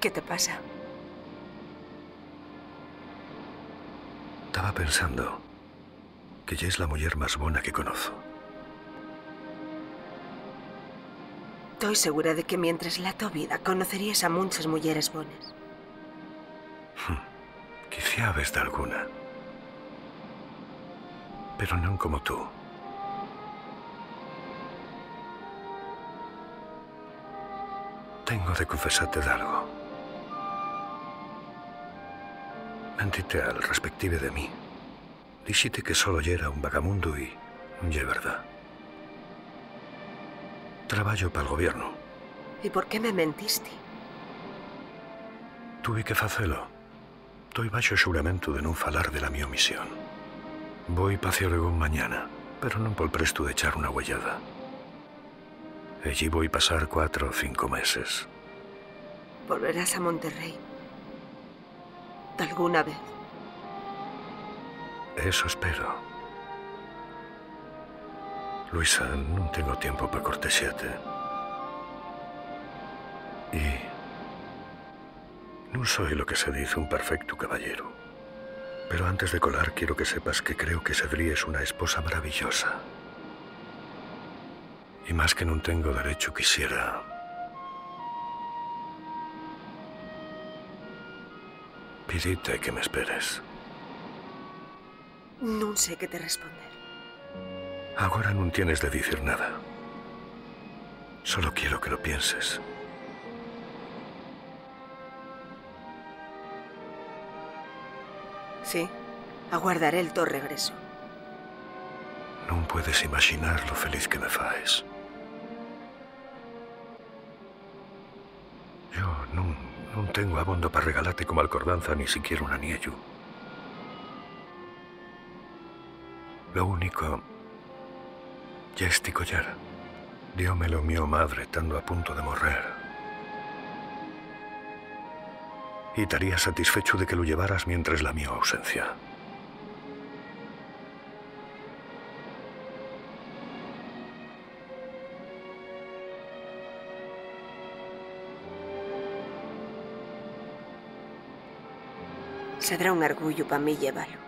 ¿Qué te pasa? Estaba pensando que ella es la mujer más bona que conozco. Estoy segura de que mientras la tu vida conocerías a muchas mujeres bonas. Quizá ves de alguna. Pero no como tú. Tengo de confesarte de algo. Mentite al respective de mí. Dijiste que solo yo era un vagamundo y no es verdad. Trabajo para el gobierno. ¿Y por qué me mentiste? Tuve que facelo. Estoy bajo xuramento de non falar de la mi omisión. Voy pa Oregón mañana, pero non por presto de echar una huellada. Allí voy a pasar 4 o 5 meses. Volverás a Monterrey. ¿Alguna vez? Eso espero. Luisa, no tengo tiempo para cortesiate. Y no soy lo que se dice un perfecto caballero. Pero antes de colar quiero que sepas que creo que Sedri es una esposa maravillosa. Y más que no tengo derecho quisiera... Pidite que me esperes. No sé qué te responder. Ahora no tienes de decir nada. Solo quiero que lo pienses. Sí, aguardaré el tu regreso. No puedes imaginar lo feliz que me faes. Yo no tengo abondo para regalarte como alcordanza ni siquiera un anillo. Lo único... Ya este collar. Diómelo mi madre estando a punto de morrer. Y estaría satisfecho de que lo llevaras mientras la mi ausencia. Será un orgullo para mí llevarlo.